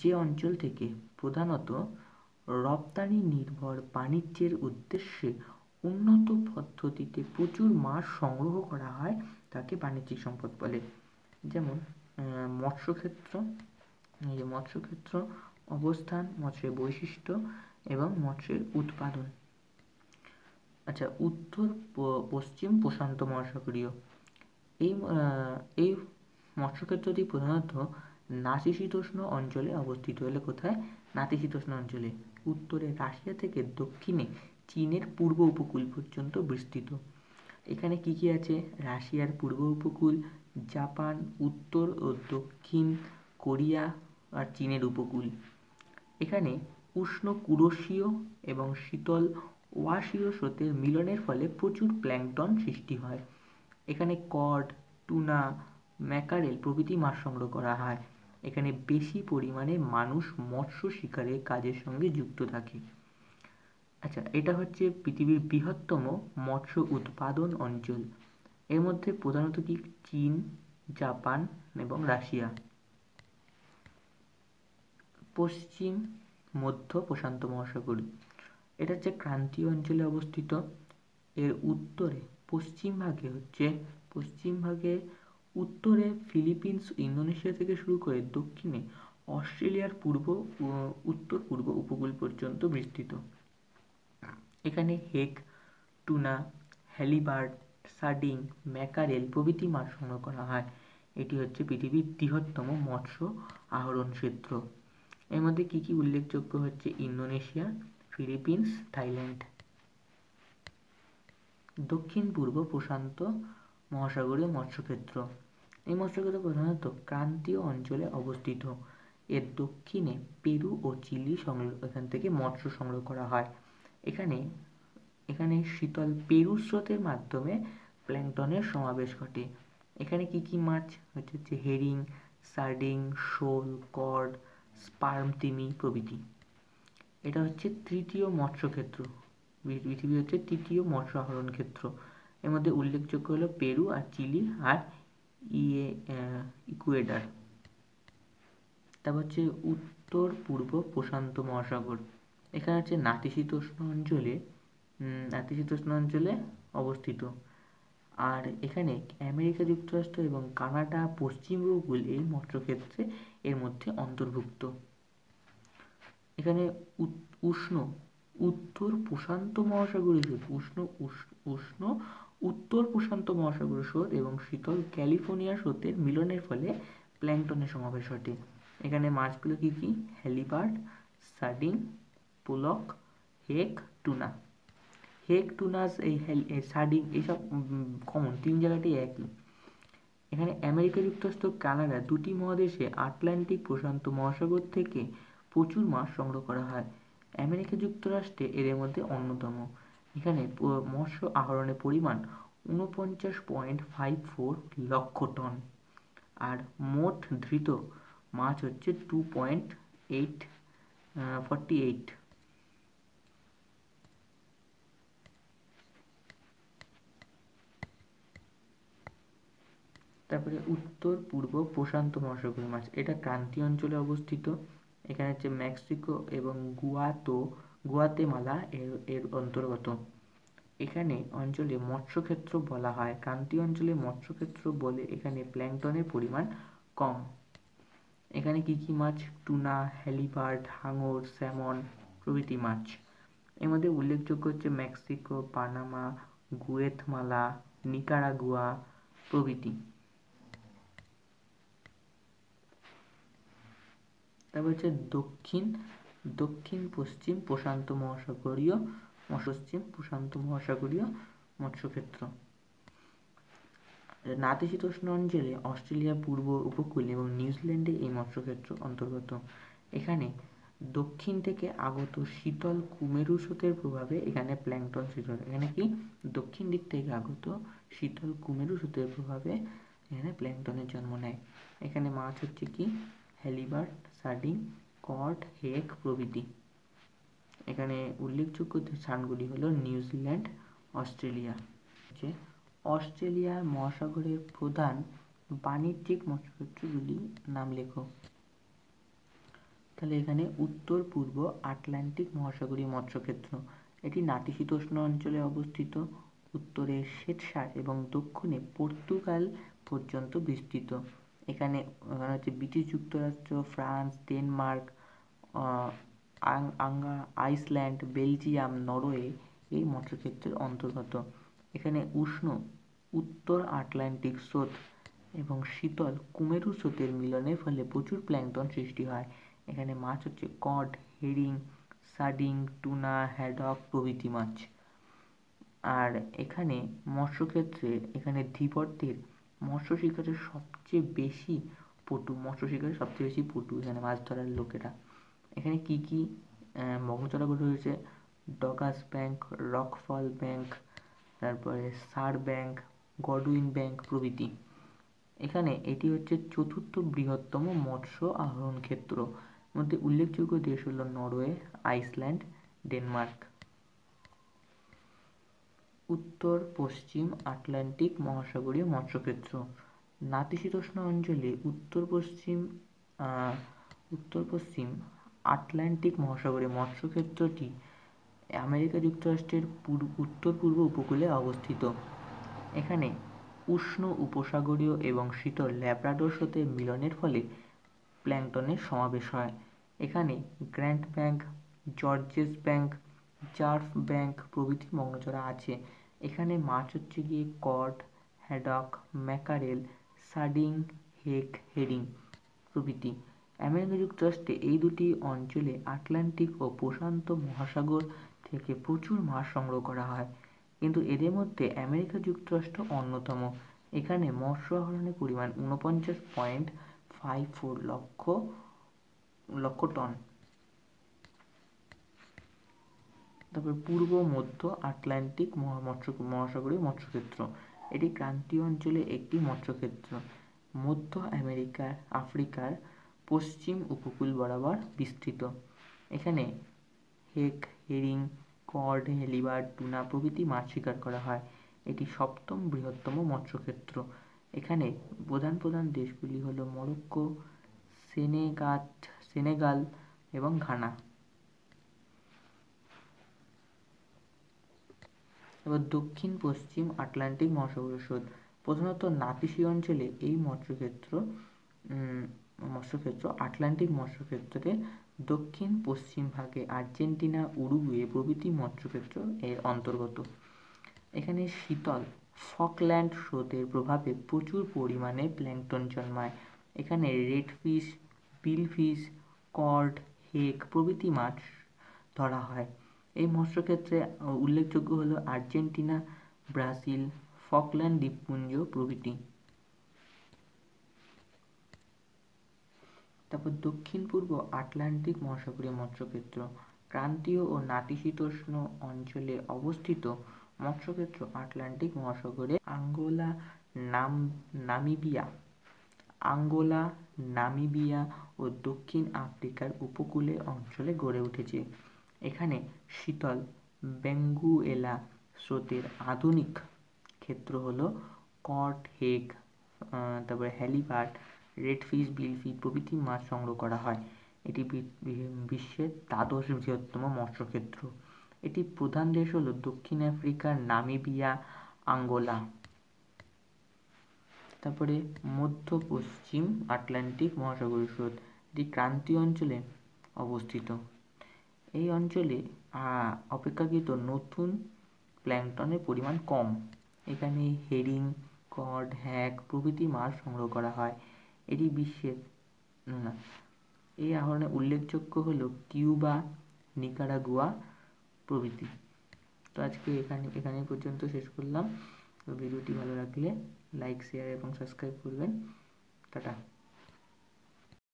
যে অঞ্চল থেকে প্রধানত রপ্তানি নির্ভর বাণিজ্যের উদ্দেশ্যে উন্নত পদ্ধতিতে প্রচুর মাছ সংগ্রহ করা হয় তাকে বাণিজ্যিক সম্পদ বলে। যেমন মৎস্যক্ষেত্র, এই যে মৎস্যক্ষেত্র অবস্থান, মৎস্যের বৈশিষ্ট্য এবং মৎস্যের উৎপাদন। আচ্ছা, উত্তর পশ্চিম প্রশান্ত মহাসাগরীয় এই মৎস্যক্ষেত্রটি প্রধানত নাতিশীতোষ্ণ অঞ্চলে অবস্থিত। হলে কোথায়? নাতিশীতোষ্ণ অঞ্চলে। উত্তরে রাশিয়া থেকে দক্ষিণে চীনের পূর্ব উপকূল পর্যন্ত বিস্তৃত। এখানে কি কি আছে? রাশিয়ার পূর্ব উপকূল, জাপান, উত্তর ও দক্ষিণ কোরিয়া আর চীনের উপকূল। এখানে উষ্ণ কুরোশীয় এবং শীতল ওয়াশীয় স্রোতের মিলনের ফলে প্রচুর প্ল্যাঙ্কটন সৃষ্টি হয়। এখানে কড, টুনা, ম্যাকারেল প্রভৃতি মাছ সংগ্রহ করা হয়। এখানে বেশি পরিমাণে মানুষ মৎস্য শিকারের কাজের সঙ্গে যুক্ত থাকে। আচ্ছা, এটা হচ্ছে পৃথিবীর বৃহত্তম মৎস্য উৎপাদন অঞ্চল। এর মধ্যে প্রধানত কি? চীন, জাপান এবং রাশিয়া। পশ্চিম মধ্য প্রশান্ত মহাসাগর, এটা হচ্ছে ক্রান্তীয় অঞ্চলে অবস্থিত। এর উত্তরে পশ্চিম ভাগে উত্তরে ফিলিপিন্স, ইন্দোনেশিয়া থেকে শুরু করে দক্ষিণে অস্ট্রেলিয়ার উত্তর পূর্ব উপকূল পর্যন্ত বিস্তৃত। এখানে হেক, টুনা, হ্যালিবার্ড, সার্ডিন, ম্যাকারেল প্রভৃতি মাছ সংগ্রহ করা হয়। এটি হচ্ছে পৃথিবীর বৃহত্তম মৎস্য আহরণ ক্ষেত্র। এর মধ্যে কি কি উল্লেখযোগ্য হচ্ছে? Indonesia, Philippines, Thailand. দক্ষিণ পূর্ব প্রশান্ত মহাসাগরীয় মৎস্যক্ষেত্র, এই মৎস্যক্ষেত্র প্রধানত ক্রান্তীয় অঞ্চলে অবস্থিত। এর দক্ষিণে পেরু ও চিলি এখান থেকে মৎস্য সংগ্রহ করা হয়। এখানে শীতল পেরু স্রোতের মাধ্যমে প্ল্যাঙ্কটনের সমাবেশ ঘটে। এখানে কি কি মাছ হচ্ছে? হেরিং, সার্ডিন, শোল, কড, স্পার্ম তিমি প্রভৃতি। এটা হচ্ছে তৃতীয় মৎস্যক্ষেত্র, পৃথিবী হচ্ছে তৃতীয় মৎস্য আহরণ ক্ষেত্র। এর মধ্যে উল্লেখযোগ্য হলো পেরু আর চিলি আর ইকুয়েডর। তারপর হচ্ছে উত্তর পূর্ব প্রশান্ত মহাসাগর। এখানে হচ্ছে নাতিশীতোষ্ণ অঞ্চলে অবস্থিত। আর এখানে আমেরিকা যুক্তরাষ্ট্র এবং কানাডা পশ্চিম উপকূল এই মৎস্যক্ষেত্রে এর মধ্যে অন্তর্ভুক্ত। এখানে উত্তর প্রশান্ত মহাসাগরীয় উত্তর প্রশান্ত মহাসাগরীয় স্রোত এবং শীতল ক্যালিফোর্নিয়া স্রোতের মিলনের ফলে প্ল্যাঙ্কটনের সমাবেশ ঘটে। এখানে মাছগুলো কি কি? হ্যালিবার্ড, সার্ডিন, পোলক, হেক, টুনা। হেক, টুনাস, এই সার্ডিন এইসব কমন, তিন জায়গাতেই একই। এখানে আমেরিকা যুক্তরাষ্ট্র, কানাডা দুটি মহাদেশে আটলান্টিক প্রশান্ত মহাসাগর থেকে প্রচুর মাছ সংগ্রহ করা হয়। আমেরিকা যুক্তরাষ্ট্রে এর মধ্যে অন্যতম। এখানে মৎস্য আহরণের পরিমাণ 49.54 লক্ষ টন আর মোট ধৃত মাছ হচ্ছে 2.48। তারপরে উত্তর পূর্ব প্রশান্ত মহাসাগরীয় মাছ, এটা ক্রান্তীয় অঞ্চলে অবস্থিত। এখানে হচ্ছে মেক্সিকো এবং গুয়াতেমালা এর অন্তর্গত। এখানে অঞ্চলে মৎস্যক্ষেত্র বলা হয়। ক্রান্তীয় অঞ্চলে মৎস্যক্ষেত্র বলে এখানে প্ল্যাঙ্কটনের পরিমাণ কম। এখানে কি কি মাছ? টুনা, হ্যালিবার্ড, হাঙর, স্যামন প্রভৃতি মাছ। এর মধ্যে উল্লেখযোগ্য হচ্ছে মেক্সিকো, পানামা, গুয়েতমালা, নিকারাগুয়া প্রভৃতি। তারপর হচ্ছে দক্ষিণ পশ্চিম প্রশান্ত মহাসাগরীয় মৎস্যক্ষেত্র। নাতিশীতোষ্ণ অঞ্চলে অস্ট্রেলিয়ার পূর্ব উপকূল এবং নিউজিল্যান্ডে এই মৎস্যক্ষেত্র অন্তর্গত। এখানে দক্ষিণ থেকে আগত শীতল কুমেরু স্রোতের প্রভাবে এখানে প্ল্যাঙ্কটন সৃষ্টি হয়। এখানে কি? দক্ষিণ দিক থেকে আগত শীতল কুমেরু স্রোতের প্রভাবে এখানে প্ল্যাঙ্কটনের জন্ম নেয়। এখানে মাছ হচ্ছে কি? হ্যালিবার্ড, সার্ডিন, কড, হেক প্রভৃতি। এখানে উল্লেখযোগ্য স্থানগুলি হলো নিউজিল্যান্ড, অস্ট্রেলিয়া। অস্ট্রেলিয়া মহাসাগরের প্রধান বাণিজ্যিক মৎস্যক্ষেত্রগুলির নাম লেখো। তাহলে এখানে উত্তর পূর্ব আটলান্টিক মহাসাগরীয় মৎস্যক্ষেত্র, এটি নাতিশীতোষ্ণ অঞ্চলে অবস্থিত, উত্তরে শ্বেতসার এবং দক্ষিণে পর্তুগাল পর্যন্ত বিস্তৃত। এখানে হচ্ছে ব্রিটিশ যুক্তরাষ্ট্র, France, Denmark, Iceland, Belgium, Norway এই মৎস্যক্ষেত্রের অন্তর্গত। এখানে উষ্ণ উত্তর আটলান্টিক স্রোত এবং শীতল কুমেরু স্রোতের মিলনের ফলে প্রচুর প্ল্যাঙ্কটন সৃষ্টি হয়। এখানে মাছ হচ্ছে cod, herring, sardine, tuna, haddock প্রভৃতি মাছ। আর এখানে মৎস্যক্ষেত্রে এখানে ধীবরদের মৎস্য শিকারের সবচেয়ে বেশি পটু এখানে মাছ ধরার লোকেরা। এখানে কি কি মগ্নচড়া গড়ে রয়েছে? ডগাস ব্যাংক, রকফল ব্যাংক, তারপরে সার ব্যাংক, গডউইন ব্যাংক প্রভৃতি। এখানে এটি হচ্ছে চতুর্থ বৃহত্তম মৎস্য আহরণ ক্ষেত্র। মধ্যে উল্লেখযোগ্য দেশ হল নরওয়ে, আইসল্যান্ড, ডেনমার্ক। উত্তর পশ্চিম আটলান্টিক মহাসাগরীয় মৎস্যক্ষেত্র। নাতিশীতোষ্ণ অঞ্চলে উত্তর পশ্চিম আটলান্টিক মহাসাগরীয় মৎস্যক্ষেত্রটি আমেরিকা যুক্তরাষ্ট্রের উত্তর পূর্ব উপকূলে অবস্থিত। এখানে উষ্ণ উপসাগরীয় এবং শীতল ল্যাব্রাডর স্রোতের মিলনের ফলে প্ল্যাঙ্কটনের সমাবেশ হয়। এখানে গ্র্যান্ট ব্যাংক, জর্জেস ব্যাংক, জার্ভ ব্যাংক প্রভৃতি মগ্নচড়া আছে। এখানে মাছ হচ্ছে গিয়ে cod, haddock, mackerel, sardine, hake, herring প্রভৃতি। আমেরিকা যুক্তরাষ্ট্রে এই দুটি অঞ্চলে আটলান্টিক ও প্রশান্ত মহাসাগর থেকে প্রচুর মাছ সংগ্রহ করা হয়, কিন্তু এদের মধ্যে আমেরিকা যুক্তরাষ্ট্র অন্যতম। এখানে মৎস্য আহরণের পরিমাণ 49.54 লক্ষ টন। তারপর পূর্ব মধ্য আটলান্টিক মহাসাগরীয় মৎস্যক্ষেত্র, এটি ক্রান্তীয় অঞ্চলে একটি মৎস্যক্ষেত্র। মধ্য আফ্রিকার পশ্চিম উপকূল বরাবর বিস্তৃত। এখানে হেক, হেরিং, কড, হেলিবার্ড, টুনা প্রভৃতি মাছ শিকার করা হয়। এটি সপ্তম বৃহত্তম মৎস্যক্ষেত্র। এখানে প্রধান দেশগুলি হল মরক্কো, সেনেগাল এবং ঘানা। এবার দক্ষিণ পশ্চিম আটলান্টিক মহাসাগরীয় স্রোত। প্রধানত নাতিশীয় অঞ্চলে এই মৎস্যক্ষেত্র আটলান্টিক মৎস্যক্ষেত্রের দক্ষিণ পশ্চিম ভাগে আর্জেন্টিনা, উরুগুয়ে প্রভৃতি মৎস্যক্ষেত্র এর অন্তর্গত। এখানে শীতল ফকল্যান্ড স্রোতের প্রভাবে প্রচুর পরিমাণে প্ল্যাঙ্কটন জন্মায়। এখানে রেডফিশ, বিলফিশ, কড, হেক প্রভৃতি মাছ ধরা হয়। এই মৎস্যক্ষেত্রে উল্লেখযোগ্য হল আর্জেন্টিনা, ব্রাজিল, ফকল্যান্ড দ্বীপপুঞ্জ প্রভৃতি। তারপর দক্ষিণ পূর্ব আটলান্টিক মহাসাগরীয় মৎস্যক্ষেত্র। ক্রান্তীয় ও নাতিশীতোষ্ণ অঞ্চলে অবস্থিত মৎস্যক্ষেত্র আটলান্টিক মহাসাগরে আঙ্গোলা, নামিবিয়া ও দক্ষিণ আফ্রিকার উপকূলীয় অঞ্চলে গড়ে উঠেছে। এখানে শীতল বেঙ্গুয়েলা স্রোতের আধুনিক ক্ষেত্র হল কড, হেক, তারপরে হ্যালিবার্ড, রেডফিশ, বিলফিশ প্রভৃতি মাছ সংগ্রহ করা হয়। এটি বিশ্বের দ্বাদশ বৃহত্তম মৎস্যক্ষেত্র। এটি প্রধান দেশ হল দক্ষিণ আফ্রিকা, নামিবিয়া, আঙ্গোলা। তারপরে মধ্য পশ্চিম আটলান্টিক মহাসাগরীয় স্রোত, এটি ক্রান্তীয় অঞ্চলে অবস্থিত। এই অঞ্চলে অপেক্ষাকৃত নতুন প্ল্যাঙ্কটনের পরিমাণ কম। এখানে হেরিং, কড, হ্যাক প্রভৃতি মাছ সংগ্রহ করা হয়। এটি বিশ্বের এই আহরণে উল্লেখযোগ্য হল কিউবা, নিকারাগুয়া প্রভৃতি। তো আজকে এখানে পর্যন্ত শেষ করলাম। ভিডিওটি ভালো লাগলে লাইক, শেয়ার এবং সাবস্ক্রাইব করবেন। টাটা।